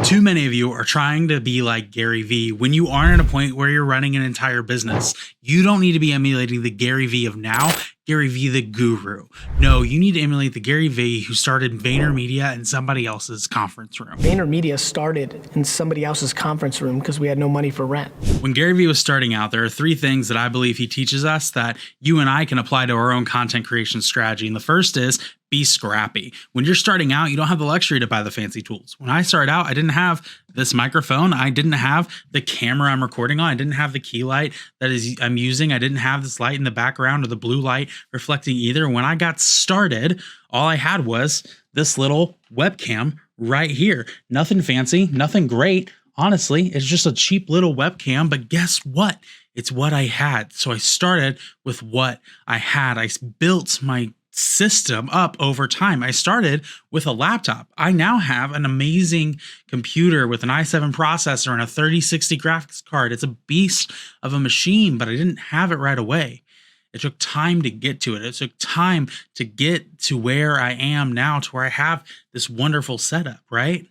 Too many of you are trying to be like Gary Vee when you aren't at a point where you're running an entire business. You don't need to be emulating the Gary Vee of now, Gary Vee the guru. No, you need to emulate the Gary Vee who started VaynerMedia in somebody else's conference room. VaynerMedia started in somebody else's conference room because we had no money for rent. When Gary Vee was starting out, there are 3 things that I believe he teaches us that you and I can apply to our own content creation strategy. And the first is be scrappy. When you're starting out, you don't have the luxury to buy the fancy tools. When I started out, I didn't have this microphone. I didn't have the camera I'm recording on. I didn't have the key light I'm using. I didn't have this light in the background or the blue light reflecting either. When I got started, all I had was this little webcam right here. Nothing fancy, nothing great. Honestly, it's just a cheap little webcam, but guess what? It's what I had. So I started with what I had. I built my system up over time. I started with a laptop. I now have an amazing computer with an i7 processor and a 3060 graphics card. It's a beast of a machine, but I didn't have it right away. It took time to get to it. It took time to get to where I am now, to where I have this wonderful setup, right?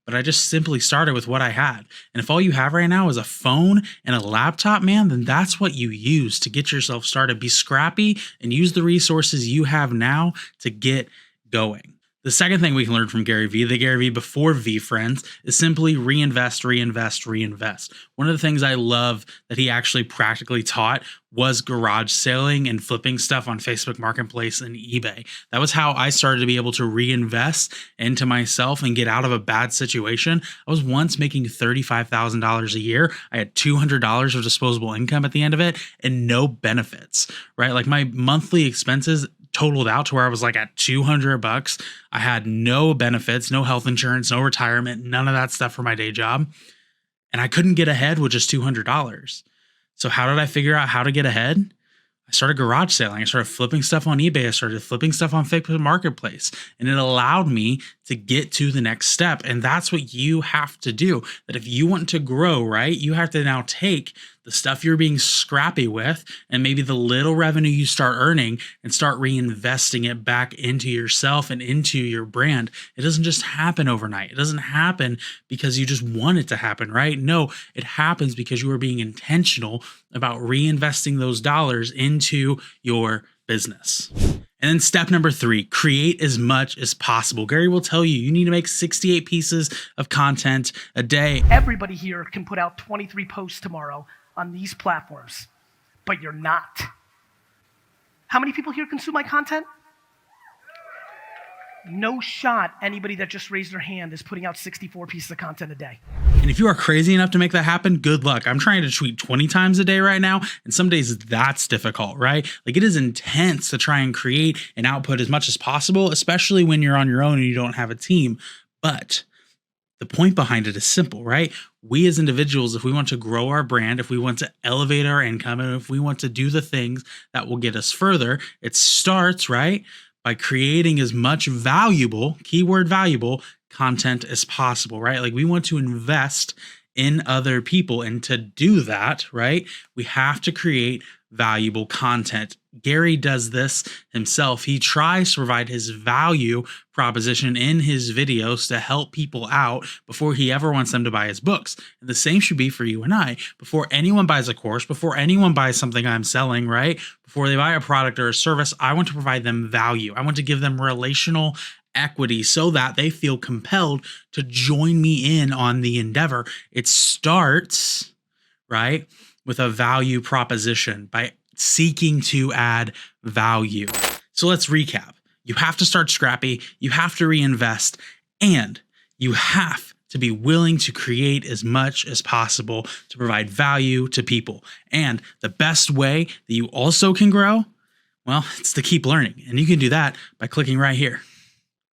But I just simply started with what I had. And if all you have right now is a phone and a laptop, man, then that's what you use to get yourself started. Be scrappy and use the resources you have now to get going. The second thing we can learn from Gary Vee, the Gary Vee before V friends, is simply reinvest, reinvest, reinvest. One of the things I love that he actually practically taught was garage selling and flipping stuff on Facebook Marketplace and eBay. That was how I started to be able to reinvest into myself and get out of a bad situation. I was once making $35,000 a year. I had $200 of disposable income at the end of it and no benefits, right? Like my monthly expenses totaled out to where I was like at $200. I had no benefits, no health insurance, no retirement, none of that stuff for my day job. And I couldn't get ahead with just $200. So how did I figure out how to get ahead? I started garage selling. I started flipping stuff on eBay. I started flipping stuff on Facebook Marketplace, and it allowed me to get to the next step. And that's what you have to do. That if you want to grow, right, you have to now take the stuff you're being scrappy with and maybe the little revenue you start earning and start reinvesting it back into yourself and into your brand. It doesn't just happen overnight. It doesn't happen because you just want it to happen, right? No, it happens because you are being intentional about reinvesting those dollars into your business. And then step number 3, create as much as possible. Gary will tell you, you need to make 68 pieces of content a day. Everybody here can put out 23 posts tomorrow on these platforms, but you're not. How many people here consume my content? No shot anybody that just raised their hand is putting out 64 pieces of content a day. And if you are crazy enough to make that happen, good luck. I'm trying to tweet 20 times a day right now, and some days that's difficult, right? Like it is intense to try and create and output as much as possible, especially when you're on your own and you don't have a team. But the point behind it is simple, right? We as individuals, if we want to grow our brand, if we want to elevate our income, and if we want to do the things that will get us further, it starts, right, by creating as much valuable, keyword valuable, content as possible, right? Like we want to invest in other people. And to do that, right, we have to create valuable content. Gary does this himself. He tries to provide his value proposition in his videos to help people out before he ever wants them to buy his books. And the same should be for you and I. Before anyone buys a course, before anyone buys something I'm selling, right? Before they buy a product or a service, I want to provide them value. I want to give them relational equity so that they feel compelled to join me in on the endeavor. It starts, right, with a value proposition by seeking to add value. So let's recap. You have to start scrappy, you have to reinvest, and you have to be willing to create as much as possible to provide value to people. And the best way that you also can grow, well, it's to keep learning. And you can do that by clicking right here.